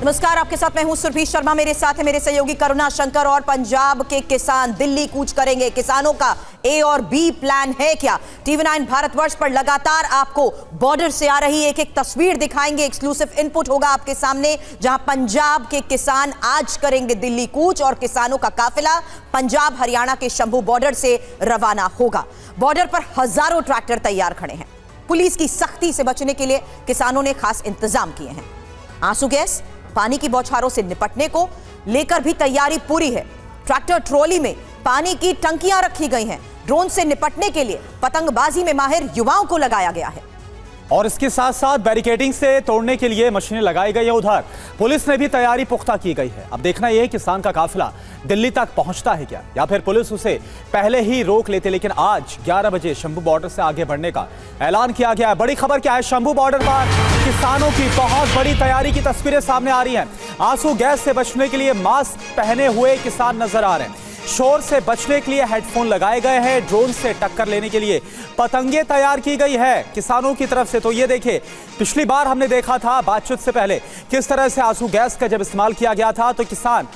नमस्कार, आपके साथ मैं हूं सुरभि शर्मा। मेरे साथ है मेरे सहयोगी करुणा शंकर। और पंजाब के किसान दिल्ली कूच करेंगे। किसानों का ए और बी प्लान है क्या? टीवी9 भारतवर्ष पर लगातार आपको बॉर्डर से आ रही एक एक तस्वीर दिखाएंगे। एक्सक्लूसिव इनपुट होगा आपके सामने, जहां पंजाब के किसान आज करेंगे दिल्ली कूच और किसानों का काफिला पंजाब हरियाणा के शंभू बॉर्डर से रवाना होगा। बॉर्डर पर हजारों ट्रैक्टर तैयार खड़े हैं। पुलिस की सख्ती से बचने के लिए किसानों ने खास इंतजाम किए हैं। आंसू गैस, पानी की बौछारों से निपटने को लेकर भी तैयारी पूरी है। ट्रैक्टर ट्रॉली में पानी की टंकियां रखी गई हैं। ड्रोन से निपटने के लिए पतंगबाजी में माहिर युवाओं को लगाया गया है और इसके साथ साथ बैरिकेडिंग से तोड़ने के लिए मशीनें लगाई गई है। उधर पुलिस ने भी तैयारी पुख्ता की गई है। अब देखना यह है किसान का काफिला दिल्ली तक पहुंचता है क्या, या फिर पुलिस उसे पहले ही रोक लेते। लेकिन आज 11 बजे शंभू बॉर्डर से आगे बढ़ने का ऐलान किया गया है। बड़ी खबर क्या है? शंभू बॉर्डर पर किसानों की बहुत बड़ी तैयारी की तस्वीरें सामने आ रही हैं। आंसू गैस से बचने के लिए मास्क पहने हुए किसान नजर आ रहे हैं। शोर से बचने के लिए हेडफोन लगाए गए हैं। ड्रोन से टक्कर लेने के लिए पतंगे तैयार की गई है किसानों की तरफ से। तो ये देखिए, पिछली बार हमने देखा था बातचीत से पहले किस तरह से आंसू गैस का जब इस्तेमाल किया गया था तो किसान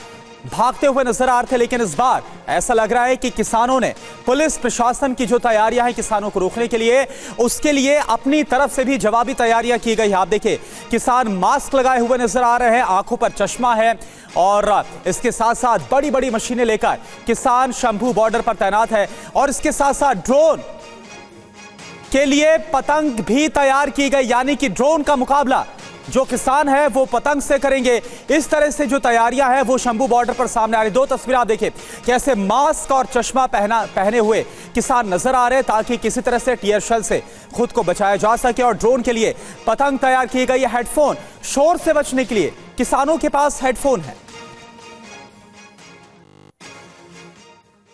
भागते हुए नजर आ रहे थे। लेकिन इस बार ऐसा लग रहा है कि किसानों ने पुलिस प्रशासन की जो तैयारियां हैं किसानों को रोकने के लिए, उसके लिए अपनी तरफ से भी जवाबी तैयारियां की गई है। आप देखिए, किसान मास्क लगाए हुए नजर आ रहे हैं, आंखों पर चश्मा है और इसके साथ साथ बड़ी बड़ी मशीनें लेकर किसान शंभू बॉर्डर पर तैनात है। और इसके साथ साथ ड्रोन के लिए पतंग भी तैयार की गई, यानी कि ड्रोन का मुकाबला जो किसान है वो पतंग से करेंगे। इस तरह से जो तैयारियां हैं वो शंभू बॉर्डर पर सामने आ रही। दो तस्वीरें आप देखिए, कैसे मास्क और चश्मा पहने हुए किसान नजर आ रहे हैं ताकि किसी तरह से टीयर शेल से खुद को बचाया जा सके। और ड्रोन के लिए पतंग तैयार की गई है। हेडफोन, शोर से बचने के लिए किसानों के पास हेडफोन है।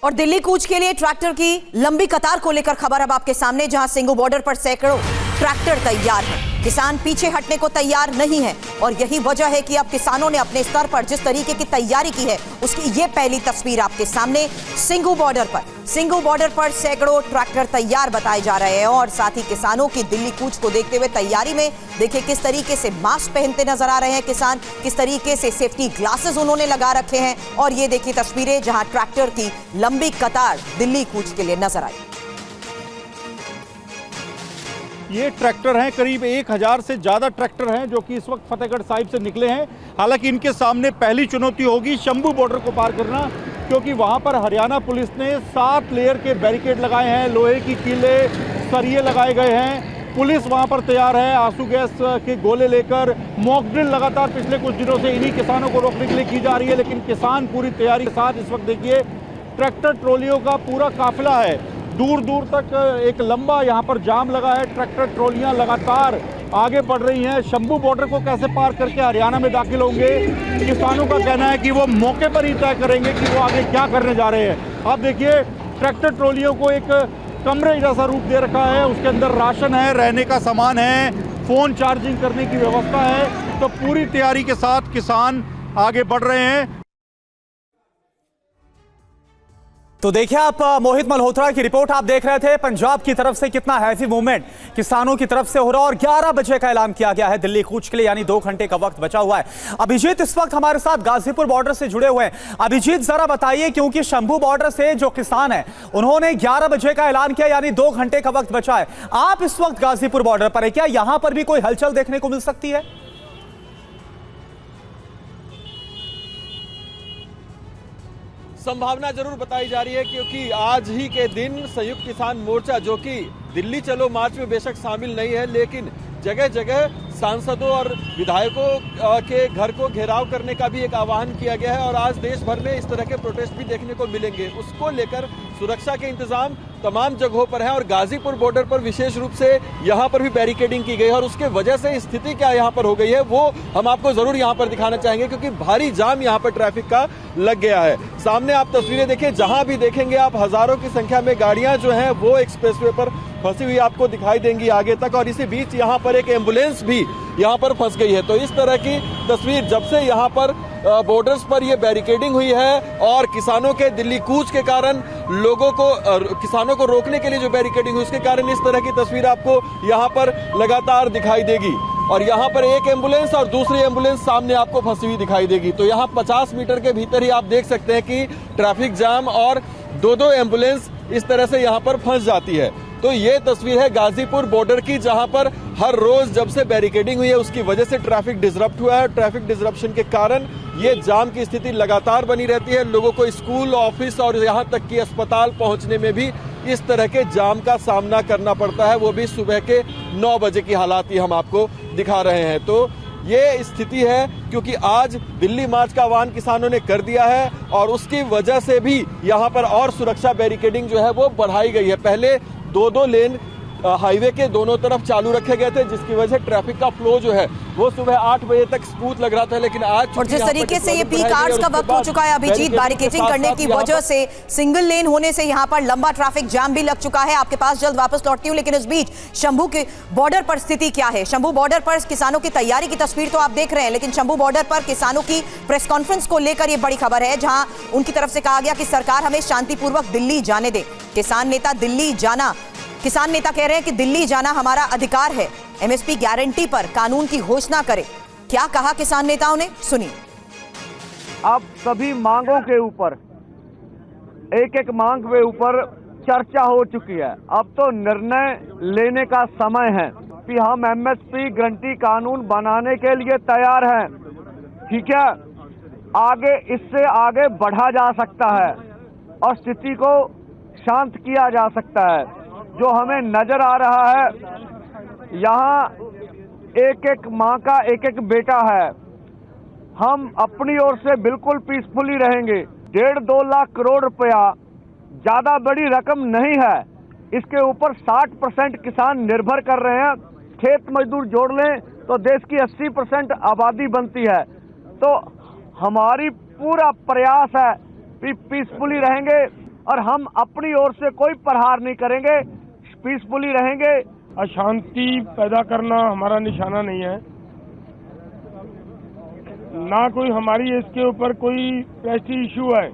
और दिल्ली कूच के लिए ट्रैक्टर की लंबी कतार को लेकर खबर अब आपके सामने, जहां सिंघू बॉर्डर पर सैकड़ों ट्रैक्टर तैयार हैं। किसान पीछे हटने को तैयार नहीं है और यही वजह है कि अब किसानों ने अपने स्तर पर जिस तरीके की तैयारी की है उसकी ये पहली तस्वीर आपके सामने। सिंघू बॉर्डर पर सैकड़ों ट्रैक्टर तैयार बताए जा रहे हैं। और साथ ही किसानों की दिल्ली कूच को देखते हुए तैयारी में देखिए किस तरीके से मास्क पहनते नजर आ रहे हैं किसान, किस तरीके से सेफ्टी ग्लासेस उन्होंने लगा रखे हैं। और ये देखिए तस्वीरें जहां ट्रैक्टर की लंबी कतार दिल्ली कूच के लिए नजर आई। ये ट्रैक्टर हैं, करीब 1000 से ज़्यादा ट्रैक्टर हैं जो कि इस वक्त फतेहगढ़ साहिब से निकले हैं। हालांकि इनके सामने पहली चुनौती होगी शंभू बॉर्डर को पार करना, क्योंकि वहां पर हरियाणा पुलिस ने 7 लेयर के बैरिकेड लगाए हैं, लोहे की कीले, सरिये लगाए गए हैं। पुलिस वहां पर तैयार है आंसू गैस के गोले लेकर। मॉक ड्रिल लगातार पिछले कुछ दिनों से इन्हीं किसानों को रोकने के लिए की जा रही है। लेकिन किसान पूरी तैयारी के साथ इस वक्त देखिए ट्रैक्टर ट्रॉलियों का पूरा काफिला है। दूर दूर तक एक लंबा यहाँ पर जाम लगा है। ट्रैक्टर ट्रॉलियाँ लगातार आगे बढ़ रही हैं। शंभू बॉर्डर को कैसे पार करके हरियाणा में दाखिल होंगे, किसानों का कहना है कि वो मौके पर ही तय करेंगे कि वो आगे क्या करने जा रहे हैं। आप देखिए, ट्रैक्टर ट्रॉलियों को एक कमरे जैसा रूप दे रखा है। उसके अंदर राशन है, रहने का सामान है, फ़ोन चार्जिंग करने की व्यवस्था है। तो पूरी तैयारी के साथ किसान आगे बढ़ रहे हैं। तो देखिए आप, मोहित मल्होत्रा की रिपोर्ट आप देख रहे थे। पंजाब की तरफ से कितना हैवी मूवमेंट किसानों की तरफ से हो रहा है। और 11 बजे का ऐलान किया गया है दिल्ली कूच के लिए, यानी 2 घंटे का वक्त बचा हुआ है। अभिजीत इस वक्त हमारे साथ गाजीपुर बॉर्डर से जुड़े हुए हैं। अभिजीत, जरा बताइए, क्योंकि शंभू बॉर्डर से जो किसान है उन्होंने 11 बजे का ऐलान किया, यानी 2 घंटे का वक्त बचा है। आप इस वक्त गाजीपुर बॉर्डर पर है, क्या यहां पर भी कोई हलचल देखने को मिल सकती है? संभावना जरूर बताई जा रही है, क्योंकि आज ही के दिन संयुक्त किसान मोर्चा, जो कि दिल्ली चलो मार्च में बेशक शामिल नहीं है, लेकिन जगह जगह सांसदों और विधायकों के घर को घेराव करने का भी एक आह्वान किया गया है। और आज देश भर में इस तरह के प्रोटेस्ट भी देखने को मिलेंगे। उसको लेकर सुरक्षा के इंतजाम तमाम जगहों पर है। और गाजीपुर बॉर्डर पर विशेष रूप से यहाँ पर भी बैरिकेडिंग की गई है। और उसके वजह से स्थिति क्या यहाँ पर हो गई है वो हम आपको जरूर यहाँ पर दिखाना चाहेंगे, क्योंकि भारी जाम यहाँ पर ट्रैफिक का लग गया है। सामने आप तस्वीरें देखिए, जहां भी देखेंगे आप हजारों की संख्या में गाड़ियां जो हैं वो एक्सप्रेसवे पर फंसी हुई आपको दिखाई देंगी आगे तक। और इसी बीच यहाँ पर एक एम्बुलेंस भी यहाँ पर फंस गई है। तो इस तरह की तस्वीर जब से यहाँ पर बॉर्डर्स पर ये बैरिकेडिंग हुई है और किसानों के दिल्ली कूच के कारण लोगों को, किसानों को रोकने के लिए जो बैरिकेडिंग हुई उसके कारण इस तरह की तस्वीर आपको यहाँ पर लगातार दिखाई देगी। और यहाँ पर एक एम्बुलेंस और दूसरी एम्बुलेंस सामने आपको फंसी हुई दिखाई देगी। तो यहाँ 50 मीटर के भीतर ही आप देख सकते हैं कि ट्रैफिक जाम और दो एम्बुलेंस इस तरह से यहाँ पर फंस जाती है। तो ये तस्वीर है गाजीपुर बॉर्डर की, जहां पर हर रोज जब से बैरिकेडिंग हुई है उसकी वजह से ट्रैफिक डिसरप्ट हुआ है। ट्रैफिक डिसरप्शन के कारण ये जाम की स्थिति लगातार बनी रहती है। लोगों को स्कूल, ऑफिस और यहां तक कि अस्पताल पहुंचने में भी इस तरह के जाम का सामना करना पड़ता है, वो भी सुबह के 9 बजे की हालात ही हम आपको दिखा रहे हैं। तो ये स्थिति है क्योंकि आज दिल्ली मार्च का आह्वान किसानों ने कर दिया है और उसकी वजह से भी यहाँ पर और सुरक्षा बैरिकेडिंग जो है वो बढ़ाई गई है। पहले दो लेन हाईवे के दोनों तरफ चालू रखे गए थे, जिसकी वजह से ट्रैफिक का फ्लो जो है वो सुबह 8 बजे तक स्मूथ लग रहा था, लेकिन आज और जिस तरीके से ये पीक आवर्स का वक्त हो चुका है अभिजीत, बैरिकेडिंग करने की वजह से सिंगल लेन होने से यहाँ पर लंबा ट्रैफिक जाम भी लग चुका है। आपके पास जल्द वापस लौटती हूँ, लेकिन इस बीच शंभू के बॉर्डर पर स्थिति क्या है? शंभू बॉर्डर पर किसानों की तैयारी की तस्वीर तो आप देख रहे हैं, लेकिन शंभू बॉर्डर पर किसानों की प्रेस कॉन्फ्रेंस को लेकर ये बड़ी खबर है, जहां उनकी तरफ से कहा गया कि सरकार हमें शांतिपूर्वक दिल्ली जाने दे। किसान नेता कह रहे हैं कि दिल्ली जाना हमारा अधिकार है, एमएसपी गारंटी पर कानून की घोषणा करें। क्या कहा किसान नेताओं ने, सुनिए। अब सभी मांगों के ऊपर, एक एक मांग के ऊपर चर्चा हो चुकी है। अब तो निर्णय लेने का समय है कि हम एमएसपी गारंटी कानून बनाने के लिए तैयार हैं। ठीक है, आगे इससे आगे बढ़ा जा सकता है और स्थिति को शांत किया जा सकता है। जो हमें नजर आ रहा है, यहाँ एक एक माँ का एक एक बेटा है। हम अपनी ओर से बिल्कुल पीसफुली रहेंगे। 1.5-2 लाख करोड़ रुपया ज्यादा बड़ी रकम नहीं है। इसके ऊपर 60% किसान निर्भर कर रहे हैं। खेत मजदूर जोड़ लें तो देश की 80% आबादी बनती है। तो हमारी पूरा प्रयास है कि पीसफुली रहेंगे और हम अपनी ओर से कोई प्रहार नहीं करेंगे, पीसफुली रहेंगे। अशांति पैदा करना हमारा निशाना नहीं है, ना कोई हमारी इसके ऊपर कोई प्रेस्टीज इशू है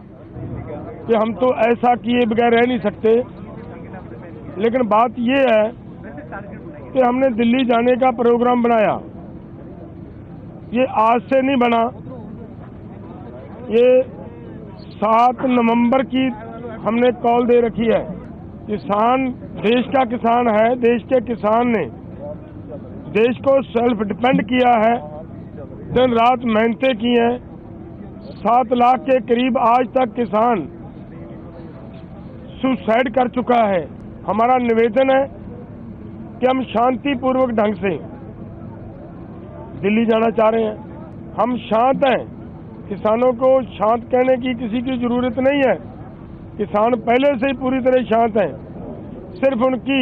कि हम तो ऐसा किए बगैर रह नहीं सकते। लेकिन बात ये है कि हमने दिल्ली जाने का प्रोग्राम बनाया, ये आज से नहीं बना, ये 7 नवंबर की हमने कॉल दे रखी है। किसान देश का किसान है, देश के किसान ने देश को सेल्फ डिपेंड किया है, दिन रात मेहनतें की हैं। 7 लाख के करीब आज तक किसान सुसाइड कर चुका है। हमारा निवेदन है कि हम शांतिपूर्वक ढंग से दिल्ली जाना चाह रहे हैं। हम शांत हैं, किसानों को शांत कहने की किसी की जरूरत नहीं है। किसान पहले से ही पूरी तरह शांत हैं, सिर्फ उनकी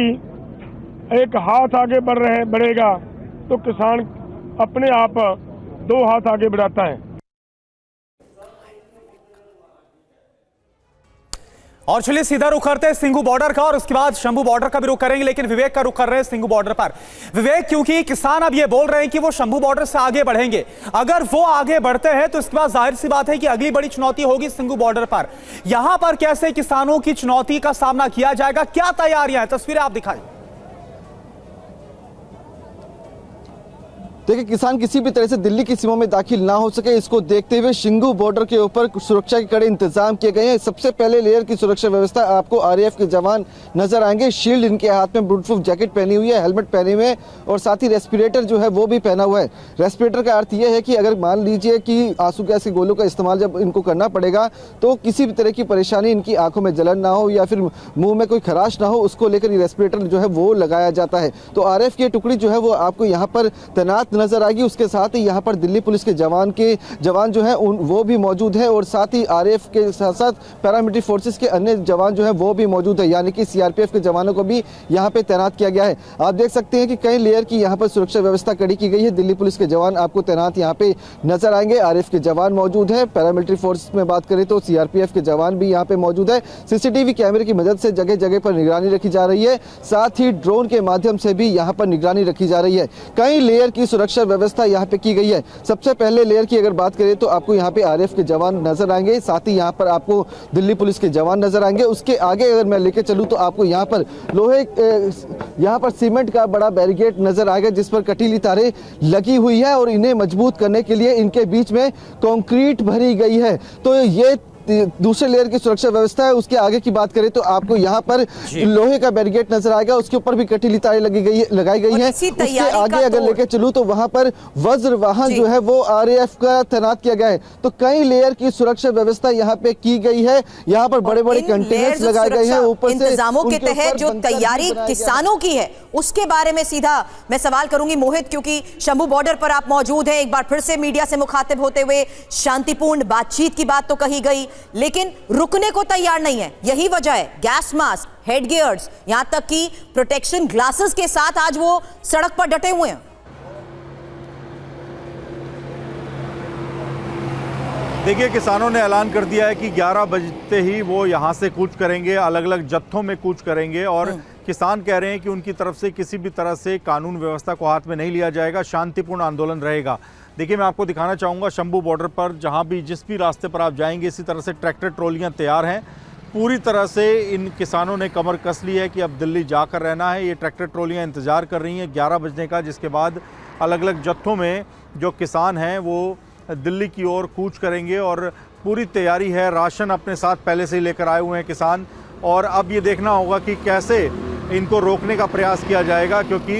एक हाथ आगे बढ़ेगा तो किसान अपने आप 2 हाथ आगे बढ़ाता है। और चलिए सीधा रुख करते हैं सिंघू बॉर्डर का और उसके बाद शंभू बॉर्डर का भी रुख करेंगे, लेकिन विवेक का रुख कर रहे हैं सिंघू बॉर्डर पर। विवेक, क्योंकि किसान अब ये बोल रहे हैं कि वो शंभू बॉर्डर से आगे बढ़ेंगे, अगर वो आगे बढ़ते हैं तो इसके बाद जाहिर सी बात है कि अगली बड़ी चुनौती होगी सिंघू बॉर्डर पर। यहां पर कैसे किसानों की चुनौती का सामना किया जाएगा, क्या तैयारियां हैं, तस्वीरें आप दिखाएं। देखिए, किसान किसी भी तरह से दिल्ली की सीमा में दाखिल ना हो सके, इसको देखते हुए सिंघू बॉर्डर के ऊपर सुरक्षा के कड़े इंतजाम किए गए हैं। सबसे पहले लेयर की सुरक्षा व्यवस्था, आपको आरएएफ के जवान नजर आएंगे, शील्ड इनके हाथ में, बुलेट प्रूफ जैकेट पहनी हुई है, हेलमेट पहने हुए और साथ ही रेस्पिरेटर जो है वो भी पहना हुआ है। रेस्पिरेटर का अर्थ यह है कि अगर मान लीजिए कि आंसू गैस के गोलों का इस्तेमाल जब इनको करना पड़ेगा तो किसी भी तरह की परेशानी, इनकी आंखों में जलन ना हो या फिर मुंह में कोई खराश ना हो, उसको लेकर रेस्पिरेटर जो है वो लगाया जाता है। तो आरएएफ की टुकड़ी जो है वो आपको यहाँ पर तैनात नजर आएगी। उसके साथ ही यहाँ पर दिल्ली पुलिस के जवान जो है वो भी मौजूद है और साथ ही आरएएफ के साथ साथ पैरामिलिट्री फोर्सेस के अन्य जवान जो है वो भी मौजूद है, यानी कि सीआरपीएफ के जवानों को भी यहाँ पे तैनात किया गया है। आप देख सकते हैं कि कई लेयर की यहाँ पर सुरक्षा व्यवस्था कड़ी की गई है। दिल्ली पुलिस के जवान आपको तैनात यहाँ पे नजर आएंगे, आरएएफ के जवान मौजूद है, पैरामिलिट्री फोर्सेस में बात करें तो सीआरपीएफ के जवान भी यहाँ पे मौजूद है। सीसीटीवी कैमरे की मदद से जगह जगह पर निगरानी रखी जा रही है, साथ ही ड्रोन के माध्यम से भी यहाँ पर निगरानी रखी जा रही है। कई लेयर की सुरक्षा व्यवस्था यहाँ पे की गई है। सबसे पहले लेयर की अगर बात करें तो आपको यहाँ पे आरएएफ के जवान नजर आएंगे, साथ ही यहाँ पर आपको दिल्ली पुलिस के जवान नजर आएंगे। उसके आगे अगर मैं लेके चलूँ तो आपको यहाँ पर यहाँ पर सीमेंट का बड़ा बैरिकेड नजर आएगा, जिस पर कटीली तारें लगी हुई है और इन्हें मजबूत करने के लिए इनके बीच में कंक्रीट भरी गई है। तो ये दूसरे लेयर की सुरक्षा व्यवस्था है। उसके आगे की बात करें तो आपको यहाँ पर लोहे का बैरिकेड नजर आएगा, उसके ऊपर भी कटीली तारें लगाई गई है। उसके आगे अगर लेकर चलूं तो वहां पर वज्र वाहन जो है वो आरएएफ का तैनात किया गया है। तो कई लेयर की सुरक्षा व्यवस्था यहाँ पे की गई है। यहाँ पर बड़े बड़े कंटेनर्स लगाए गए हैं। ऊपर से इंतजामों के तहत जो तैयारी किसानों की है उसके बारे में सीधा मैं सवाल करूंगी मोहित, क्योंकि शंभू बॉर्डर पर आप मौजूद हैं। एक बार फिर से मीडिया से मुखातिब होते हुए शांतिपूर्ण बातचीत की बात तो कही गई, लेकिन रुकने को तैयार नहीं है। यही वजह है गैस मास्क, हेड गियर्स, यहां तक कि प्रोटेक्शन ग्लासेस के साथ आज वो सड़क पर डटे हुए हैं। देखिए, किसानों ने ऐलान कर दिया है कि 11 बजते ही वो यहाँ से कूच करेंगे, अलग अलग जत्थों में कूच करेंगे और किसान कह रहे हैं कि उनकी तरफ से किसी भी तरह से कानून व्यवस्था को हाथ में नहीं लिया जाएगा, शांतिपूर्ण आंदोलन रहेगा। देखिए, मैं आपको दिखाना चाहूँगा शंभू बॉर्डर पर जहाँ भी जिस भी रास्ते पर आप जाएंगे इसी तरह से ट्रैक्टर ट्रॉलियाँ तैयार हैं। पूरी तरह से इन किसानों ने कमर कस ली है कि अब दिल्ली जाकर रहना है। ये ट्रैक्टर ट्रॉलियाँ इंतज़ार कर रही हैं 11 बजने का, जिसके बाद अलग अलग जत्थों में जो किसान हैं वो दिल्ली की ओर कूच करेंगे और पूरी तैयारी है। राशन अपने साथ पहले से ही लेकर आए हुए हैं किसान, और अब ये देखना होगा कि कैसे इनको रोकने का प्रयास किया जाएगा, क्योंकि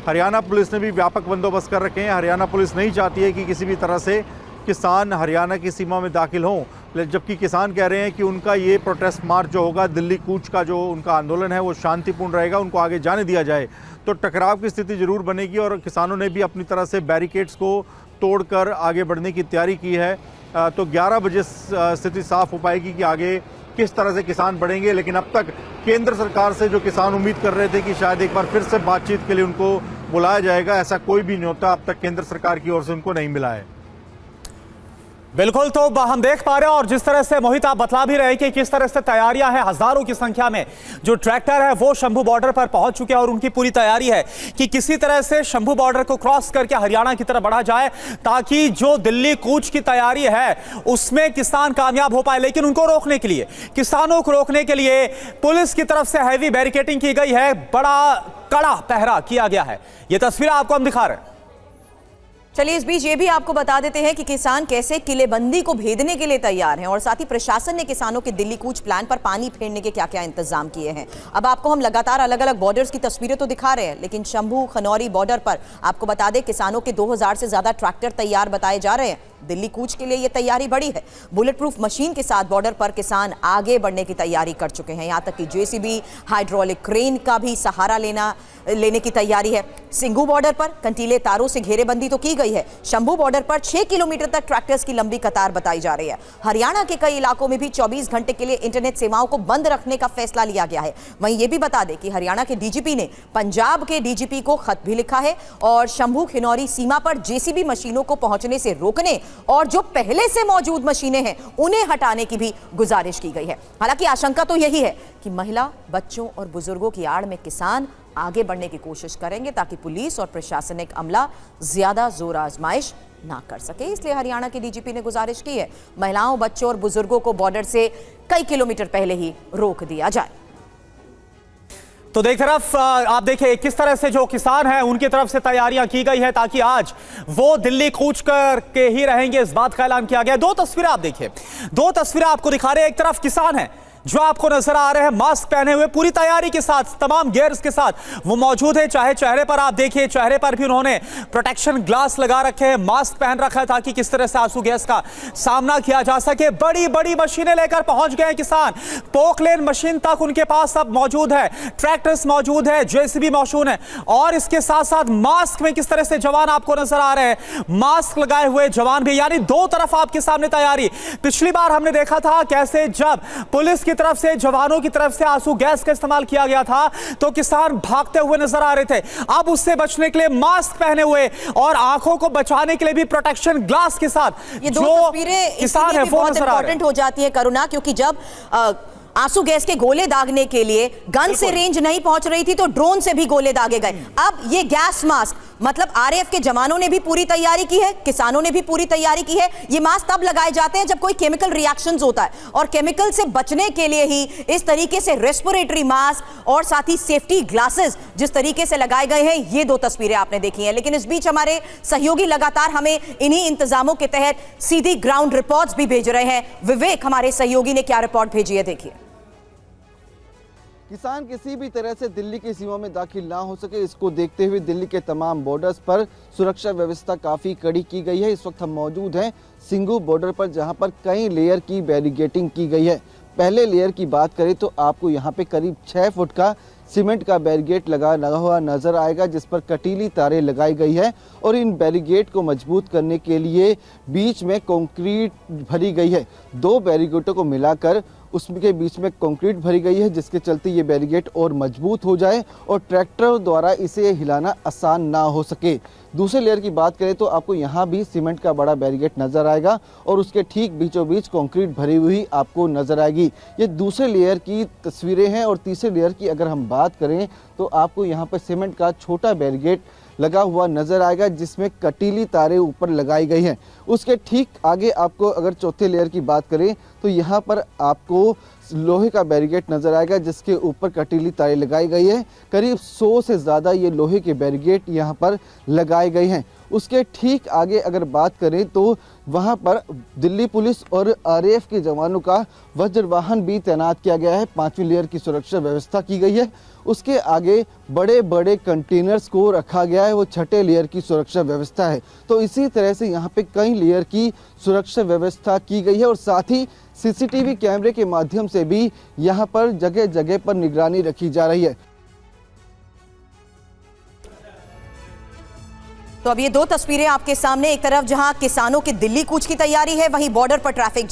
हरियाणा पुलिस ने भी व्यापक बंदोबस्त कर रखे हैं। हरियाणा पुलिस नहीं चाहती है कि किसी भी तरह से किसान हरियाणा की सीमा में दाखिल हों, जबकि किसान कह रहे हैं कि उनका ये प्रोटेस्ट मार्च जो होगा, दिल्ली कूच का जो उनका आंदोलन है वो शांतिपूर्ण रहेगा, उनको आगे जाने दिया जाए तो टकराव की स्थिति ज़रूर बनेगी। और किसानों ने भी अपनी तरह से बैरिकेड्स को तोड़कर आगे बढ़ने की तैयारी की है। तो 11 बजे स्थिति साफ हो पाएगी कि आगे किस तरह से किसान बढ़ेंगे। लेकिन अब तक केंद्र सरकार से जो किसान उम्मीद कर रहे थे कि शायद एक बार फिर से बातचीत के लिए उनको बुलाया जाएगा, ऐसा कोई भी न्योता अब तक केंद्र सरकार की ओर से उनको नहीं मिला है। बिल्कुल, तो हम देख पा रहे हैं और जिस तरह से मोहित आप बतला भी रहे कि किस तरह से तैयारियां हैं, हजारों की संख्या में जो ट्रैक्टर है वो शंभू बॉर्डर पर पहुंच चुके हैं और उनकी पूरी तैयारी है कि किसी तरह से शंभू बॉर्डर को क्रॉस करके हरियाणा की तरफ बढ़ा जाए, ताकि जो दिल्ली कूच की तैयारी है उसमें किसान कामयाब हो पाए। लेकिन उनको रोकने के लिए, किसानों को रोकने के लिए पुलिस की तरफ से हैवी बैरिकेडिंग की गई है, बड़ा कड़ा पहरा किया गया है। ये तस्वीर आपको हम दिखा रहे हैं। चलिए, इस बीच ये भी आपको बता देते हैं कि किसान कैसे किलेबंदी को भेदने के लिए तैयार हैं और साथ ही प्रशासन ने किसानों के दिल्ली कूच प्लान पर पानी फेरने के क्या क्या इंतजाम किए हैं। अब आपको हम लगातार अलग अलग बॉर्डर्स की तस्वीरें तो दिखा रहे हैं, लेकिन शंभू खनौरी बॉर्डर पर आपको बता दें किसानों के 2000 से ज्यादा ट्रैक्टर तैयार बताए जा रहे हैं। दिल्ली कूच के लिए यह तैयारी बड़ी है। बुलेट प्रूफ मशीन के साथ बॉर्डर पर किसान आगे बढ़ने की तैयारी कर चुके हैं। यहां तक कि जेसीबी, हाइड्रोलिक क्रेन का भी सहारा लेने की तैयारी है। सिंघू बॉर्डर पर कंटीले तारों से घेरेबंदी तो की गई है। शंभू बॉर्डर पर 6 किलोमीटर तक ट्रैक्टर्स की लंबी कतार बताई जा रही है। हरियाणा के कई इलाकों में भी 24 घंटे के लिए इंटरनेट सेवाओं को बंद रखने का फैसला लिया गया है। वहीं यह भी बता दें कि हरियाणा के डीजीपी ने पंजाब के डीजीपी को खत भी लिखा है और शंभू खिनौरी सीमा पर जेसीबी मशीनों को पहुंचने से रोकने और जो पहले से मौजूद मशीनें हैं उन्हें हटाने की भी गुजारिश की गई है। हालांकि आशंका तो यही है कि महिला, बच्चों और बुजुर्गों की आड़ में किसान आगे बढ़ने की कोशिश करेंगे, ताकि पुलिस और प्रशासनिक अमला ज्यादा जोर आजमाइश ना कर सके। इसलिए हरियाणा के डीजीपी ने गुजारिश की है महिलाओं, बच्चों और बुजुर्गों को बॉर्डर से कई किलोमीटर पहले ही रोक दिया जाए। तो एक तरफ आप देखिए किस तरह से जो किसान हैं उनकी तरफ से तैयारियां की गई है, ताकि आज वो दिल्ली कूच करके ही रहेंगे, इस बात का ऐलान किया गया। दो तस्वीरें आप देखिए, दो तस्वीरें आपको दिखा रहे हैं। एक तरफ किसान हैं जो आपको नजर आ रहे हैं मास्क पहने हुए, पूरी तैयारी के साथ, तमाम गियर्स के साथ वो मौजूद है। चाहे चेहरे पर आप देखिए, चेहरे पर भी उन्होंने प्रोटेक्शन ग्लास लगा रखे हैं, मास्क पहन रखा है, ताकि किस तरह से आंसू गैस का सामना किया जा सके। बड़ी बड़ी मशीनें लेकर पहुंच गए किसान, पोकलेन मशीन तक उनके पास अब मौजूद है, ट्रैक्टर्स मौजूद है, जेसीबी मौजूद है, और इसके साथ साथ मास्क में किस तरह से जवान आपको नजर आ रहे हैं, मास्क लगाए हुए जवान भी, यानी दो तरफ आपके सामने तैयारी। पिछली बार हमने देखा था कैसे जब पुलिस की तरफ से, जवानों की तरफ से आंसू गैस का इस्तेमाल किया गया था तो किसान भागते हुए नजर आ रहे थे। अब उससे बचने के लिए मास्क पहने हुए और आंखों को बचाने के लिए भी प्रोटेक्शन ग्लास के साथ ये दो तस्वीरें किसान है वो नजर आ रहे हैं। हो जाती है करुणा, क्योंकि जब आंसू गैस के गोले दागने के लिए गन से रेंज नहीं पहुंच रही थी तो ड्रोन से भी गोले दागे गए। अब ये गैस मास्क मतलब आरएएफ के जवानों ने भी पूरी तैयारी की है, किसानों ने भी पूरी तैयारी की है। ये मास्क तब लगाए जाते हैं जब कोई केमिकल रिएक्शंस होता है, और केमिकल से बचने के लिए ही इस तरीके से रेस्पिरेटरी मास्क और साथ ही सेफ्टी ग्लासेस जिस तरीके से लगाए गए हैं, ये दो तस्वीरें आपने देखी हैं। लेकिन इस बीच हमारे सहयोगी लगातार हमें इन्हीं इंतजामों के तहत सीधी ग्राउंड रिपोर्ट्स भी भेज रहे हैं। विवेक, हमारे सहयोगी ने क्या रिपोर्ट भेजी है, देखिए। किसान किसी भी तरह से दिल्ली की सीमा में दाखिल ना हो सके, इसको देखते हुए दिल्ली के तमाम बॉर्डर्स पर सुरक्षा व्यवस्था काफ़ी कड़ी की गई है। इस वक्त हम मौजूद हैं सिंघू बॉर्डर पर, जहां पर कई लेयर की बैरिकेडिंग की गई है। पहले लेयर की बात करें तो आपको यहां पे करीब 6 फुट का सीमेंट का बैरिकेड लगा हुआ नजर आएगा, जिस पर कटीली तारें लगाई गई है, और इन बैरिकेड को मजबूत करने के लिए बीच में कंक्रीट भरी गई है। 2 बैरिकेडों को मिलाकर उसके बीच में कंक्रीट भरी गई है, जिसके चलते ये बैरिकेड और मजबूत हो जाए और ट्रैक्टर द्वारा इसे हिलाना आसान ना हो सके। दूसरे लेयर की बात करें तो आपको यहाँ भी सीमेंट का बड़ा बैरिकेड नजर आएगा और उसके ठीक बीचों बीच कंक्रीट भरी हुई आपको नजर आएगी। ये दूसरे लेयर की तस्वीरें हैं। और तीसरे लेयर की अगर हम बात करें तो आपको यहाँ पर सीमेंट का छोटा बैरिकेड लगा हुआ नजर आएगा, जिसमें कटीली तारें ऊपर लगाई गई हैं। उसके ठीक आगे आपको अगर चौथे लेयर की बात करें तो यहाँ पर आपको लोहे का बैरिकेड नजर आएगा, जिसके ऊपर कटीली तारें लगाई गई है। करीब 100 से ज़्यादा ये लोहे के बैरिकेड यहाँ पर लगाए गए हैं। उसके ठीक आगे अगर बात करें तो वहाँ पर दिल्ली पुलिस और आरएएफ के जवानों का वज्र वाहन भी तैनात किया गया है। 5वीं लेयर की सुरक्षा व्यवस्था की गई है। उसके आगे बड़े बड़े कंटेनर्स को रखा गया है, वो 6ठे लेयर की सुरक्षा व्यवस्था है। तो इसी तरह से यहाँ पे कई लेयर की सुरक्षा व्यवस्था की गई है और साथ ही सीसीटीवी कैमरे के माध्यम से भी यहाँ पर जगह जगह पर निगरानी रखी जा रही है। तो अब ये दो तस्वीरें आपके सामने, एक तरफ जहां किसानों की दिल्ली कूच की तैयारी है, वहीं बॉर्डर पर ट्रैफिक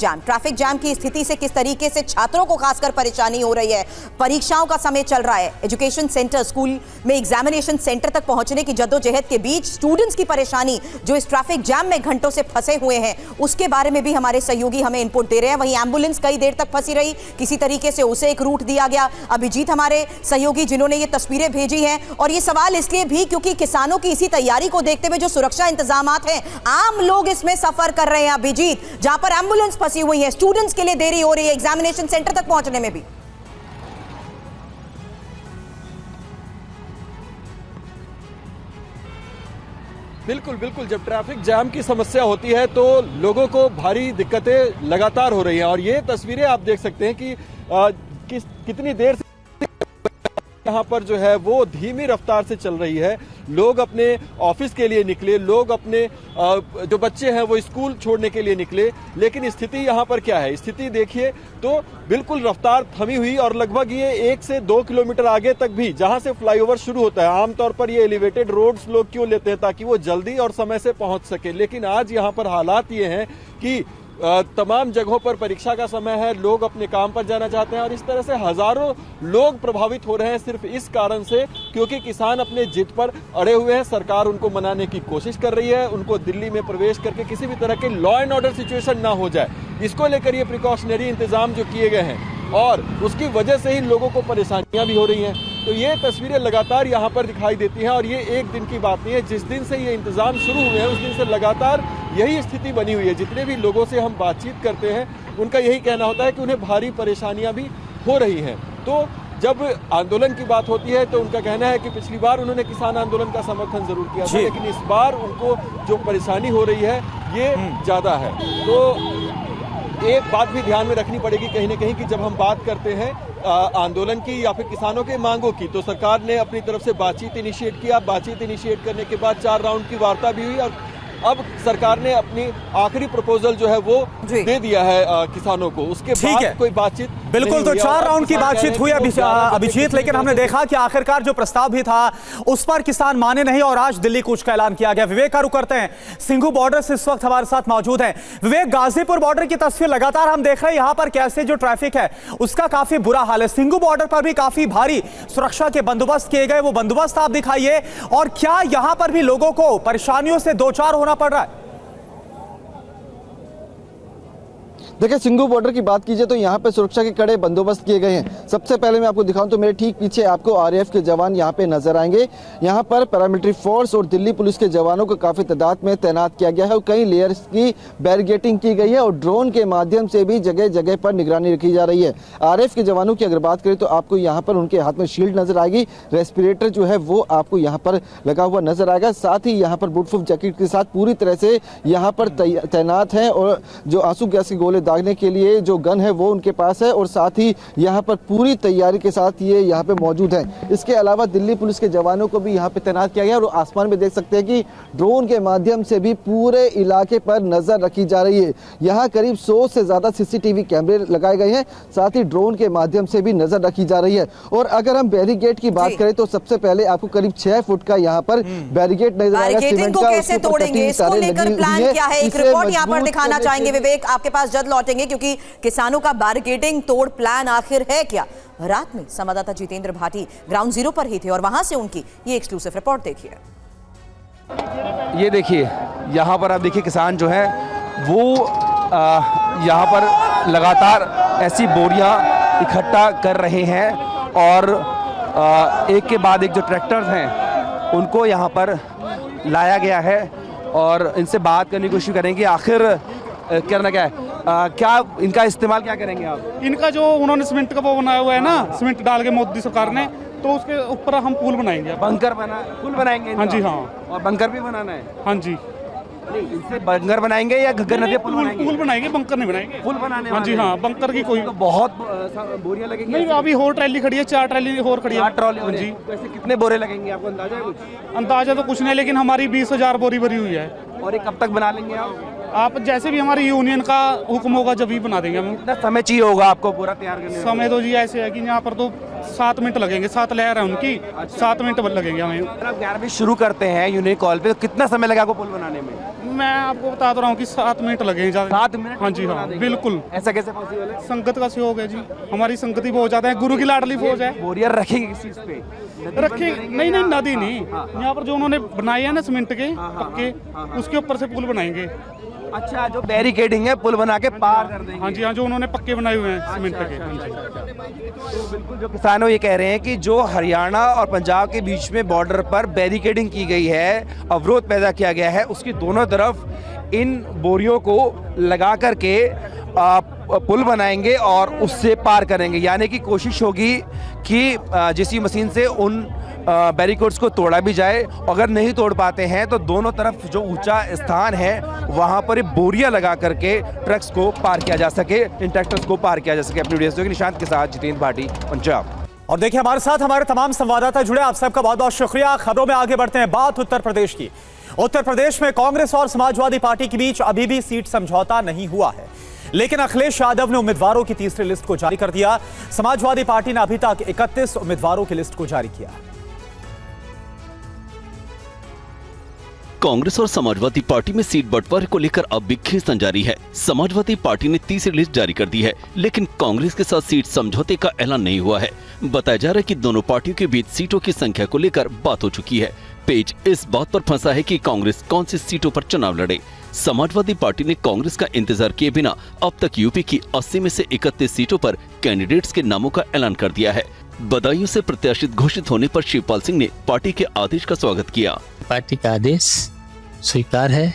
जाम की स्थिति से किस तरीके से छात्रों को खासकर परेशानी हो रही है। परीक्षाओं का समय चल रहा है, एजुकेशन सेंटर, स्कूल में एग्जामिनेशन सेंटर तक पहुंचने की जद्दोजहद के बीच स्टूडेंट्स की परेशानी जो इस ट्रैफिक जाम में घंटों से फंसे हुए हैं, उसके बारे में भी हमारे सहयोगी हमें इनपुट दे रहे हैं। वहीं एम्बुलेंस कई देर तक फंसी रही, किसी तरीके से उसे एक रूट दिया गया। अभिजीत हमारे सहयोगी जिन्होंने ये तस्वीरें भेजी हैं, और ये सवाल इसलिए भी क्योंकि किसानों की इसी तैयारी को देखते हुए जो सुरक्षा इंतजामात हैं, आम लोग इसमें सफर कर रहे हैं। अभिजीत, जहां पर एम्बुलेंस फंसी हुई है, स्टूडेंट्स के लिए देरी हो रही है एग्जामिनेशन सेंटर तक पहुंचने में भी। बिल्कुल बिल्कुल, जब ट्रैफिक जाम की समस्या होती है तो लोगों को भारी दिक्कतें लगातार हो रही हैं। और ये तस्वीरें आप देख सकते हैं कि कितनी देर से यहाँ पर जो है वो धीमी रफ्तार से चल रही है। लोग अपने ऑफिस के लिए निकले, लोग अपने जो बच्चे हैं वो स्कूल छोड़ने के लिए निकले, लेकिन स्थिति यहाँ पर क्या है, स्थिति देखिए तो बिल्कुल रफ्तार थमी हुई। और लगभग ये 1 से 2 किलोमीटर आगे तक भी, जहाँ से फ्लाईओवर शुरू होता है, आमतौर पर ये एलिवेटेड रोड्स लोग क्यों लेते हैं, ताकि वो जल्दी और समय से पहुंच सके। लेकिन आज यहाँ पर हालात ये हैं कि तमाम जगहों पर परीक्षा का समय है, लोग अपने काम पर जाना चाहते हैं, और इस तरह से हजारों लोग प्रभावित हो रहे हैं सिर्फ इस कारण से क्योंकि किसान अपने जिद पर अड़े हुए हैं। सरकार उनको मनाने की कोशिश कर रही है, उनको दिल्ली में प्रवेश करके किसी भी तरह के लॉ एंड ऑर्डर सिचुएशन ना हो जाए, इसको लेकर ये प्रिकॉशनरी इंतजाम जो किए गए हैं, और उसकी वजह से ही लोगों को परेशानियां भी हो रही हैं। तो ये तस्वीरें लगातार यहाँ पर दिखाई देती हैं, और ये एक दिन की बात नहीं है। जिस दिन से ये इंतजाम शुरू हुए हैं उस दिन से लगातार यही स्थिति बनी हुई है। जितने भी लोगों से हम बातचीत करते हैं उनका यही कहना होता है कि उन्हें भारी परेशानियां भी हो रही हैं। तो जब आंदोलन की बात होती है तो उनका कहना है कि पिछली बार उन्होंने किसान आंदोलन का समर्थन जरूर किया था, लेकिन इस बार उनको जो परेशानी हो रही है ये ज्यादा है। तो एक बात भी ध्यान में रखनी पड़ेगी कहीं ना कहीं कि जब हम बात करते हैं आंदोलन की या फिर किसानों के मांगों की, तो सरकार ने अपनी तरफ से बातचीत इनिशिएट किया। बातचीत इनिशिएट करने के बाद 4 राउंड की वार्ता भी हुई, और अब सरकार ने अपनी आखिरी प्रपोजल जो है वो दे दिया है किसानों को। उसके बाद कोई बातचीत बिल्कुल, तो 4 राउंड की बातचीत हुई अभिजीत, लेकिन हमने देखा कि आखिरकार जो प्रस्ताव भी था उस पर किसान माने नहीं, और आज दिल्ली कूच का ऐलान किया गया। विवेक का रुख करते हैं, सिंघू बॉर्डर से इस वक्त हमारे साथ मौजूद हैं। विवेक, गाजीपुर बॉर्डर की तस्वीर लगातार हम देख रहे हैं, यहां पर कैसे जो ट्रैफिक है उसका काफी बुरा हाल है। सिंघू बॉर्डर पर भी काफी भारी सुरक्षा के बंदोबस्त किए गए, वो बंदोबस्त आप दिखाइए, और क्या यहां पर भी लोगों को परेशानियों से दो चार होना पड़ रहा है? देखिए, सिंघू बॉर्डर की बात कीजिए तो यहाँ पे सुरक्षा के कड़े बंदोबस्त किए गए हैं। सबसे पहले मैं आपको दिखाऊं तो मेरे ठीक पीछे आपको आरएएफ के जवान यहाँ पे नजर आएंगे। यहाँ पर पैरामिलिट्री फोर्स और दिल्ली पुलिस के जवानों को काफी तादाद में तैनात किया गया है और कई लेयर्स की बैरिकेडिंग की गई है और ड्रोन के माध्यम से भी जगह जगह पर निगरानी रखी जा रही है। आरएएफ के जवानों की अगर बात करें तो आपको यहाँ पर उनके हाथ में शील्ड नजर आएगी, रेस्पिरेटर जो है वो आपको यहाँ पर लगा हुआ नजर आएगा। साथ ही यहाँ पर बुलेटप्रूफ जैकेट के साथ पूरी तरह से यहाँ पर तैनात हैं और जो आंसू गैस के गोले दागने के लिए जो गन है वो उनके पास है और साथ ही यहाँ पर पूरी तैयारी के साथ ये यहाँ पे मौजूद है। इसके अलावा दिल्ली पुलिस के जवानों को भी यहाँ पे तैनात किया गया और आसमान में देख सकते हैं कि ड्रोन के माध्यम से भी पूरे इलाके पर नजर रखी जा रही है। यहाँ करीब 100 से ज्यादा सीसीटीवी कैमरे लगाए गए हैं, साथ ही ड्रोन के माध्यम से भी नजर रखी जा रही है। और अगर हम बैरिकेड की बात करें तो सबसे पहले आपको करीब 6 फुट का यहाँ पर बैरिकेड नजर आएगा सीमेंट का। कैसे तोड़ेंगे, इसको लेकर प्लान क्या है? एक रिपोर्ट यहाँ पर दिखाना चाहेंगे विवेक, आपके पास जल्द लौटेंगे, क्योंकि किसानों का बैरिकेडिंग तोड़ प्लान आखिर है क्या? रात में संवाददाता जितेंद्र भाटी ग्राउंड जीरो पर ही थे और वहां से उनकी ये एक्सक्लूसिव रिपोर्ट देखिए। ये देखिए, यहाँ पर आप देखिए किसान जो है वो यहाँ पर लगातार ऐसी बोरियां इकट्ठा कर रहे हैं और एक के बाद एक जो ट्रैक्टर्स हैं उनको यहाँ पर लाया गया है और इनसे बात करने की कोशिश करेंगे आखिर करना क्या है। क्या इनका इस्तेमाल क्या करेंगे आप? इनका जो उन्होंने सीमेंट का वो बनाया हुआ है ना, सीमेंट डाल के मोदी सरकार ने, तो उसके ऊपर हम पुल बनाएंगे। बंकर पुल बनाएंगे? हाँ जी, हाँ। और बंकर भी बनाना है? हाँ जी। नहीं, इससे बंकर बनाएंगे या घग्गर नदी पुल बनाएंगे? पुल बनाएंगे, बंकर नहीं बनाएंगे। पुल बनाने? हाँ जी, हाँ। बंकर की कोई तो बहुत बोरियां लगेंगी? नहीं, अभी और ट्रैली खड़ी है, 4 ट्रैली और खड़ी है। 4 ट्रॉली? हाँ जी। वैसे कितने बोरे लगेंगे, आपको अंदाजा है कुछ? अंदाजा तो कुछ नहीं, लेकिन हमारी 20,000 बोरी भरी हुई है। और ये कब तक बना लेंगे आप जैसे भी हमारी यूनियन का हुक्म होगा जब ही बना देंगे हम। कितना समय चाहिए होगा आपको पूरा तैयार करने में? समय तो जी ऐसे है कि यहाँ पर तो 7 मिनट लगेंगे, 7 लेयर है उनकी, 7 मिनट लगेंगे हमें। आप 11 बजे शुरू करते हैं यूनियन कॉल पे, तो कितना समय लगा आपको पुल बनाने में? मैं आपको बता तो रहा हूँ कि 7 मिनट लगेंगे ज़्यादा। 7 मिनट? हाँ जी, हाँ, बिल्कुल। ऐसा कैसे पॉसिबल है? संगत का सहयोग है जी, हमारी संगति बहुत ज़्यादा है, गुरु की लाडली फौज है। बोरियां रखेंगे किस चीज पे? रखेंगे? नहीं नहीं, नदी नहीं, यहाँ पर जो उन्होंने बनाए हैं ना सीमेंट के पक्के, उसके ऊपर से पुल बनाएंगे। अच्छा, जो बैरिकेडिंग है पुल बना के पार कर देंगे? हाँ जी, हाँ, जो उन्होंने पक्के बनाए हुए हैं सीमेंट के। तो बिल्कुल जो किसान ये कह रहे हैं कि जो हरियाणा और पंजाब के बीच में बॉर्डर पर बैरिकेडिंग की गई है, अवरोध पैदा किया गया है, उसकी दोनों तरफ इन बोरियों को लगा करके पुल बनाएंगे और उससे पार करेंगे। यानी कि कोशिश होगी कि जेसीबी मशीन से उन बैरिकेड्स को तोड़ा भी जाए। अगर नहीं तोड़ पाते हैं तो दोनों तरफ जो ऊंचा स्थान है वहां पर बोरियां लगा करके ट्रक्स को पार किया जा सके, इन ट्रैक्टर्स को पार किया जा सके। अपनी वीडियो निशांत के साथ जितेंद्र भाटी, पंजाब। और देखिए, हमारे साथ हमारे तमाम संवाददाता जुड़े, आप सबका बहुत बहुत शुक्रिया। खबरों में आगे बढ़ते हैं, बात उत्तर प्रदेश की। उत्तर प्रदेश में कांग्रेस और समाजवादी पार्टी के बीच अभी भी सीट समझौता नहीं हुआ है, लेकिन अखिलेश यादव ने उम्मीदवारों की तीसरी लिस्ट को जारी कर दिया। समाजवादी पार्टी ने अभी तक 31 उम्मीदवारों की लिस्ट को जारी किया। कांग्रेस और समाजवादी पार्टी में सीट बंटवारे को लेकर अब भी खींचतान जारी है। समाजवादी पार्टी ने तीसरी लिस्ट जारी कर दी है, लेकिन कांग्रेस के साथ सीट समझौते का ऐलान नहीं हुआ है। बताया जा रहा है कि दोनों पार्टियों के बीच सीटों की संख्या को लेकर बात हो चुकी है। पेच इस बात पर फंसा है कि कांग्रेस कौन सी सीटों पर चुनाव लड़े। समाजवादी पार्टी ने कांग्रेस का इंतजार किए बिना अब तक यूपी की 80 में से 31 सीटों पर कैंडिडेट्स के नामों का ऐलान कर दिया है। बदायूं से प्रत्याशित घोषित होने पर शिवपाल सिंह ने पार्टी के आदेश का स्वागत किया। पार्टी का आदेश स्वीकार है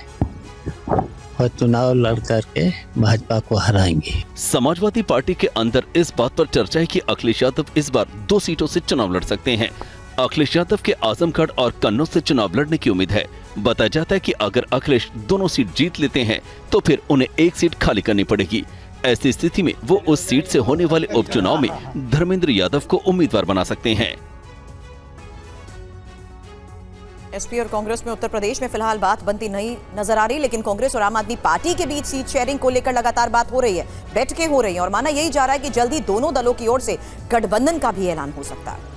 और चुनाव लड़ करके भाजपा को हराएंगे। समाजवादी पार्टी के अंदर इस बात पर चर्चा है कि अखिलेश यादव इस बार 2 सीटों से चुनाव लड़ सकते हैं। अखिलेश यादव के आजमगढ़ और कन्नौज से चुनाव लड़ने की उम्मीद है। बताया जाता है कि अगर अखिलेश दोनों सीट जीत लेते हैं तो फिर उन्हें एक सीट खाली करनी पड़ेगी। ऐसी स्थिति में वो उस सीट से होने वाले उपचुनाव में धर्मेंद्र यादव को उम्मीदवार बना सकते हैं। एसपी और कांग्रेस में उत्तर प्रदेश में फिलहाल बात बनती नहीं नजर आ रही, लेकिन कांग्रेस और आम आदमी पार्टी के बीच सीट शेयरिंग को लेकर लगातार बात हो रही है, बैठकें हो रही हैं और माना यही जा रहा है कि जल्दी दोनों दलों की ओर से गठबंधन का भी ऐलान हो सकता है।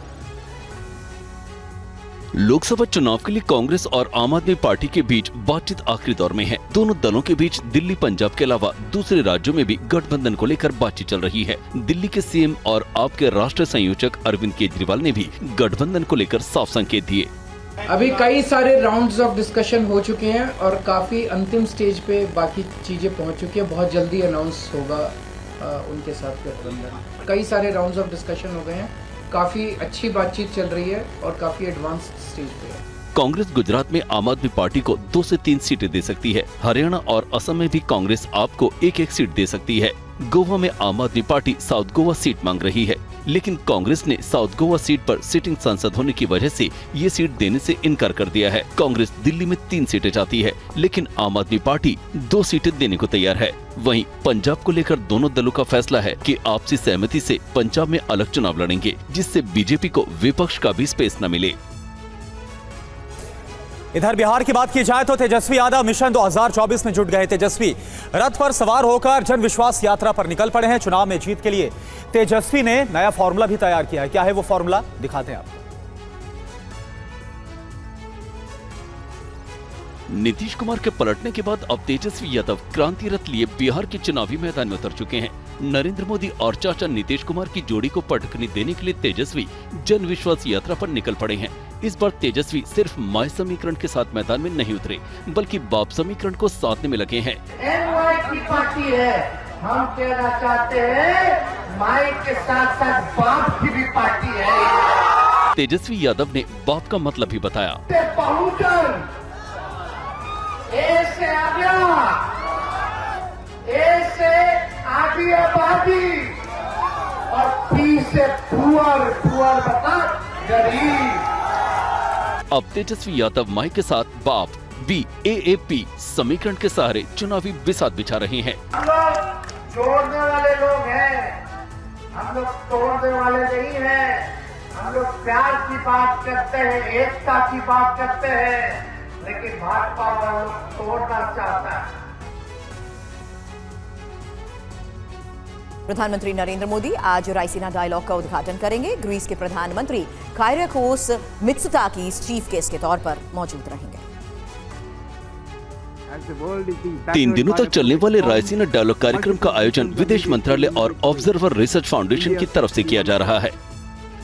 लोकसभा चुनाव के लिए कांग्रेस और आम आदमी पार्टी के बीच बातचीत आखिरी दौर में है। दोनों दलों के बीच दिल्ली, पंजाब के अलावा दूसरे राज्यों में भी गठबंधन को लेकर बातचीत चल रही है। दिल्ली के सीएम और आप के राष्ट्रीय संयोजक अरविंद केजरीवाल ने भी गठबंधन को लेकर साफ संकेत दिए। अभी कई सारे राउंड्स ऑफ डिस्कशन हो चुके हैं और काफ़ी अंतिम स्टेज पे बाकी चीज़ें पहुंच चुकी हैं। बहुत जल्दी अनाउंस होगा उनके साथ गठबंधन। कई सारे राउंड्स ऑफ डिस्कशन हो गए हैं, काफ़ी अच्छी बातचीत चल रही है और काफ़ी एडवांस स्टेज पे है। कांग्रेस गुजरात में आम आदमी पार्टी को 2 से 3 सीटें दे सकती है। हरियाणा और असम में भी कांग्रेस आपको 1-1 सीट दे सकती है। गोवा में आम आदमी पार्टी साउथ गोवा सीट मांग रही है, लेकिन कांग्रेस ने साउथ गोवा सीट पर सिटिंग सांसद होने की वजह से ये सीट देने से इनकार कर दिया है। कांग्रेस दिल्ली में 3 सीटें चाहती है, लेकिन आम आदमी पार्टी 2 सीटें देने को तैयार है। वहीं पंजाब को लेकर दोनों दलों का फैसला है कि आपसी सहमति से पंजाब में अलग चुनाव लड़ेंगे, जिससे बीजेपी को विपक्ष का भी स्पेस न मिले। इधर बिहार की बात की जाए तो तेजस्वी यादव मिशन 2024 में जुट गए। तेजस्वी रथ पर सवार होकर जन विश्वास यात्रा पर निकल पड़े हैं। चुनाव में जीत के लिए तेजस्वी ने नया फॉर्मूला भी तैयार किया है। क्या है वो फॉर्मूला, दिखाते हैं आपको। नीतीश कुमार के पलटने के बाद अब तेजस्वी यादव क्रांति रथ लिए बिहार के चुनावी मैदान में उतर चुके हैं। नरेंद्र मोदी और चाचा नीतीश कुमार की जोड़ी को पटकनी देने के लिए तेजस्वी जन विश्वास यात्रा पर निकल पड़े हैं। इस बार तेजस्वी सिर्फ माई समीकरण के साथ मैदान में नहीं उतरे, बल्कि बाप समीकरण को साधने में लगे हैं। एनवाई की पार्टी है, हम कहना चाहते हैं माई के साथ साथ बाप की भी पार्टी है। तेजस्वी यादव ने बाप का मतलब भी बताया। ए से आगे आबादी और पी से पुअर बता गरीब। अब तेजस्वी यादव माई के साथ बाप BAAP समीकरण के सहारे चुनावी बिसात बिछा रहे हैं। हम लोग जोड़ने वाले लोग हैं, हम लोग तोड़ने वाले नहीं हैं। हम लोग प्यार की बात करते हैं, एकता की बात करते हैं, लेकिन भाजपा वाला लोग तोड़ना चाहता है। प्रधानमंत्री नरेंद्र मोदी आज रायसीना डायलॉग का उद्घाटन करेंगे। ग्रीस के प्रधानमंत्री कायरियाकोस मित्सोताकिस चीफ गेस्ट के तौर पर मौजूद रहेंगे। 3 दिनों तक चलने वाले रायसीना डायलॉग कार्यक्रम का आयोजन विदेश मंत्रालय और ऑब्जर्वर रिसर्च फाउंडेशन की तरफ से किया जा रहा है।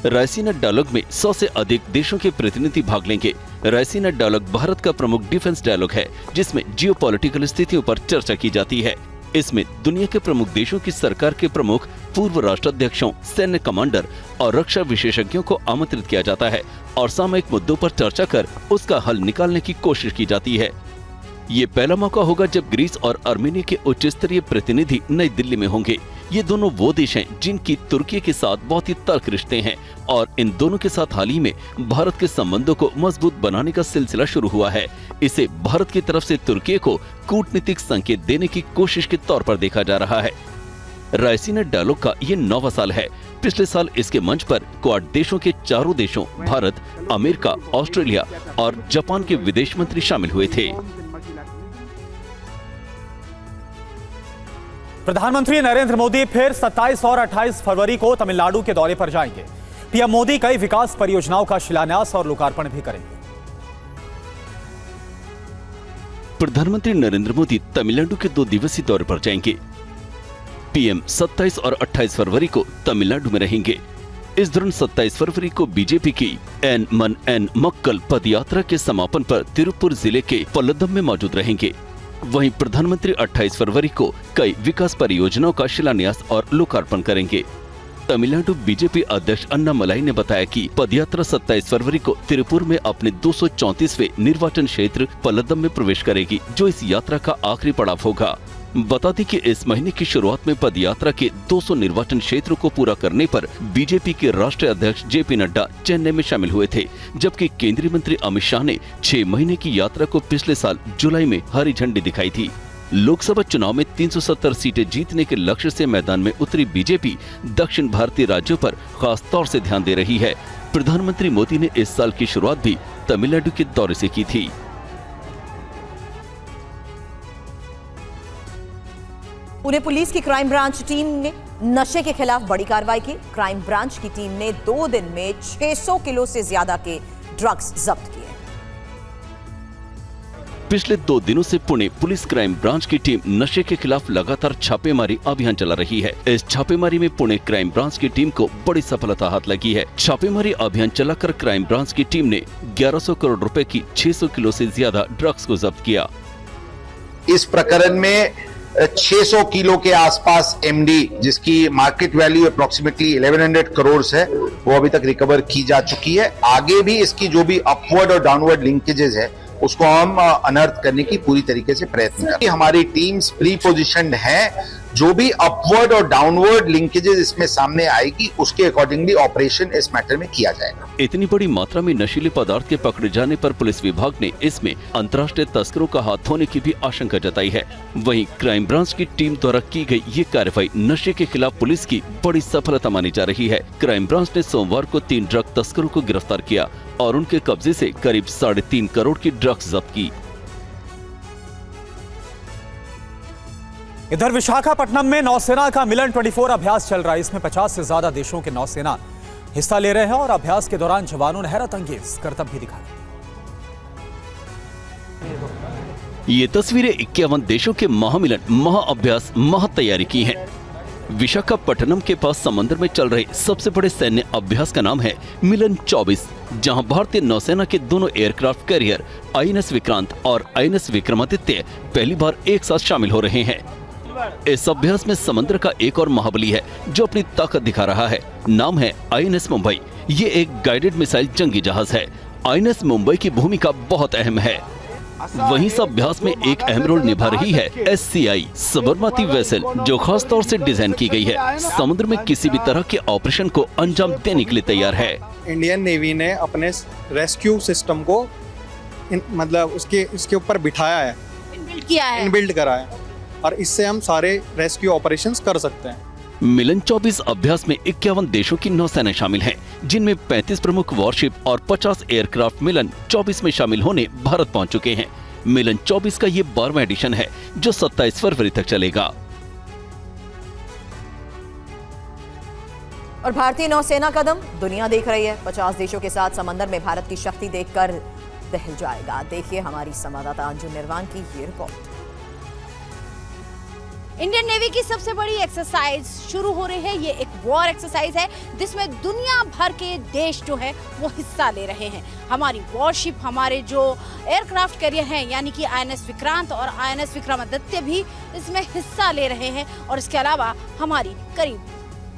रायसीना डायलॉग में 100 से अधिक देशों के प्रतिनिधि भाग लेंगे। रायसीना डायलॉग भारत का प्रमुख डिफेंस डायलॉग है, जिसमें जियोपॉलिटिकल स्थितियों पर चर्चा की जाती है। इसमें दुनिया के प्रमुख देशों की सरकार के प्रमुख, पूर्व राष्ट्राध्यक्षों, सैन्य कमांडर और रक्षा विशेषज्ञों को आमंत्रित किया जाता है और सामयिक मुद्दों पर चर्चा कर उसका हल निकालने की कोशिश की जाती है। ये पहला मौका होगा जब ग्रीस और आर्मेनिया के उच्च स्तरीय प्रतिनिधि नई दिल्ली में होंगे। ये दोनों वो देश हैं जिनकी तुर्की के साथ बहुत ही तल्ख रिश्ते हैं और इन दोनों के साथ हाल ही में भारत के संबंधों को मजबूत बनाने का सिलसिला शुरू हुआ है। इसे भारत की तरफ से तुर्की को कूटनीतिक संकेत देने की कोशिश के तौर पर देखा जा रहा है। रायसीना डायलॉग का ये 9वां साल है। पिछले साल इसके मंच पर क्वाड देशों के 4 देशों भारत, अमेरिका, ऑस्ट्रेलिया और जापान के विदेश मंत्री शामिल हुए थे। प्रधानमंत्री नरेंद्र मोदी फिर 27 और 28 फरवरी को तमिलनाडु के दौरे पर जाएंगे। पीएम मोदी कई विकास परियोजनाओं का शिलान्यास और लोकार्पण भी करेंगे। प्रधानमंत्री नरेंद्र मोदी तमिलनाडु के 2 दिवसीय दौरे पर जाएंगे। पीएम 27 और 28 फरवरी को तमिलनाडु में रहेंगे। इस दौरान 27 फरवरी को बीजेपी की एन मन एन मक्कल पदयात्रा के समापन पर तिरुपुर जिले के पल्लदम में मौजूद रहेंगे। वहीं प्रधानमंत्री 28 फरवरी को कई विकास परियोजनाओं का शिलान्यास और लोकार्पण करेंगे। तमिलनाडु बीजेपी अध्यक्ष अन्नामलाई ने बताया कि पदयात्रा 27 फरवरी को तिरुपुर में अपने 234वें निर्वाचन क्षेत्र पल्लदम में प्रवेश करेगी, जो इस यात्रा का आखिरी पड़ाव होगा। बता दें कि इस महीने की शुरुआत में पदयात्रा के 200 निर्वाचन क्षेत्रों को पूरा करने पर बीजेपी के राष्ट्रीय अध्यक्ष JP नड्डा चेन्नई में शामिल हुए थे, जबकि केंद्रीय मंत्री अमित शाह ने 6 महीने की यात्रा को पिछले साल जुलाई में हरी झंडी दिखाई थी। लोकसभा चुनाव में 370 सीटें जीतने के लक्ष्य से मैदान में उतरी बीजेपी दक्षिण भारतीय राज्यों पर खास तौर से ध्यान दे रही है। प्रधानमंत्री मोदी ने इस साल की शुरुआत भी तमिलनाडु के दौरे से की थी। पुणे पुलिस की क्राइम ब्रांच टीम ने नशे के खिलाफ बड़ी कार्रवाई की। क्राइम ब्रांच की टीम ने 2 दिन में 600 किलो से ज्यादा के ड्रग्स जब्त किए। पिछले 2 दिनों से पुणे पुलिस क्राइम ब्रांच की टीम नशे के खिलाफ लगातार छापेमारी अभियान चला रही है। इस छापेमारी में पुणे क्राइम ब्रांच की टीम को बड़ी सफलता हाथ लगी है। छापेमारी अभियान चलाकर क्राइम ब्रांच की टीम ने 1100 करोड़ रुपए की 600 किलो से ज्यादा ड्रग्स को जब्त किया। इस प्रकरण में 600 किलो के आसपास एमडी, जिसकी मार्केट वैल्यू अप्रोक्सीमेटली 1100 करोड़ है, वो अभी तक रिकवर की जा चुकी है। आगे भी इसकी जो भी अपवर्ड और डाउनवर्ड लिंकेजेस है उसको हम अनर्थ करने की पूरी तरीके से प्रयत्न करें। हमारी टीम्स प्री पोजिशन्ड है, जो भी अपवर्ड और डाउनवर्ड लिंकेजेस इसमें सामने आएगी उसके अकॉर्डिंगली ऑपरेशन इस मैटर में किया जाएगा। इतनी बड़ी मात्रा में नशीले पदार्थ के पकड़े जाने पर पुलिस विभाग ने इसमें अंतर्राष्ट्रीय तस्करों का हाथ होने की भी आशंका जताई है। वहीं क्राइम ब्रांच की टीम द्वारा की गई ये कार्रवाई नशे के खिलाफ पुलिस की बड़ी सफलता मानी जा रही है। क्राइम ब्रांच ने सोमवार को 3 ड्रग तस्करों को गिरफ्तार किया और उनके कब्जे से करीब 3.5 करोड़ की ड्रग्स जब्त की। इधर विशाखापट्टनम में नौसेना का मिलन 24 अभ्यास चल रहा है। इसमें 50 से ज्यादा देशों के नौसेना हिस्सा ले रहे हैं और अभ्यास के दौरान जवानों ने हैरत अंगेज करतब भी दिखाया। ये तस्वीरें 51 देशों के महामिलन, महाअभ्यास, महातैयारी की हैं। विशाखापट्टनम के पास समंदर में चल रहे सबसे बड़े सैन्य अभ्यास का नाम है मिलन 24, जहां भारतीय नौसेना के दोनों एयरक्राफ्ट कैरियर आईएनएस विक्रांत और आईएनएस विक्रमादित्य पहली बार एक साथ शामिल हो रहे हैं। इस अभ्यास में समंदर का एक और महाबली है जो अपनी ताकत दिखा रहा है। नाम है आईएनएस मुंबई। ये एक गाइडेड मिसाइल जंगी जहाज है। आईएनएस मुंबई की भूमिका बहुत अहम है। वहीं इस अभ्यास में एक अहम रोल निभा रही है एससीआई सबरमती वेसल, जो खास तौर से डिजाइन की गई है। समुद्र में किसी भी तरह के ऑपरेशन को अंजाम देने के लिए तैयार है। इंडियन नेवी ने अपने रेस्क्यू सिस्टम को मतलब इसके ऊपर बिठाया है, इनबिल्ड करा है, और इससे हम सारे रेस्क्यू ऑपरेशंस कर सकते हैं। मिलन 24 अभ्यास में 51 देशों की नौसेना शामिल है, जिनमें 35 प्रमुख वॉरशिप और 50 एयरक्राफ्ट मिलन 24 में शामिल होने भारत पहुंच चुके हैं। मिलन 24 का ये 12वां एडिशन है जो 27 फरवरी तक चलेगा। और भारतीय नौसेना का दम दुनिया देख रही है। 50 देशों के साथ समंदर में भारत की शक्ति देखकर दहल जाएगा। देखिए हमारी संवाददाता अंजुम निर्वाण की ये रिपोर्ट। इंडियन नेवी की सबसे बड़ी एक्सरसाइज शुरू हो रही है। ये एक वॉर एक्सरसाइज है जिसमें दुनिया भर के देश जो है वो हिस्सा ले रहे हैं। हमारी वॉरशिप, हमारे जो एयरक्राफ्ट कैरियर हैं यानी कि आईएनएस विक्रांत और आईएनएस विक्रमादित्य भी इसमें हिस्सा ले रहे हैं। और इसके अलावा हमारी करीब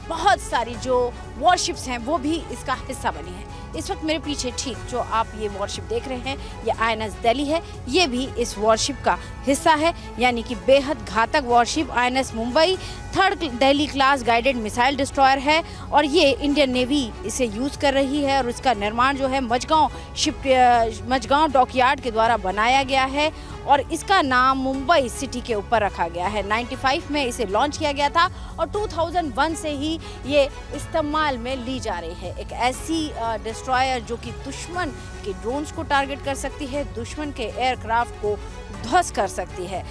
बहुत सारी जो वॉरशिप्स हैं वो भी इसका हिस्सा बनी है। इस वक्त मेरे पीछे ठीक जो आप ये वॉरशिप देख रहे हैं ये आईएनएस दिल्ली है। ये भी इस वॉरशिप का हिस्सा है, यानी कि बेहद घातक worship INS Mumbai 3rd Delhi class guided missile destroyer है। और ये इंडियन नेवी इसे यूज़ कर रही है और इसका निर्माण जो है मझगांव डॉकयार्ड के द्वारा बनाया गया है और इसका नाम मुंबई सिटी के ऊपर रखा गया है। 95 में इसे लॉन्च किया गया था और 2001 से ही ये इस्तेमाल में ली जा रही है। एक ऐसी डिस्ट्रॉयर जो कि दुश्मन के ड्रोन्स को टारगेट कर सकती है, दुश्मन के एयरक्राफ्ट को ध्वस्त कर सकती है।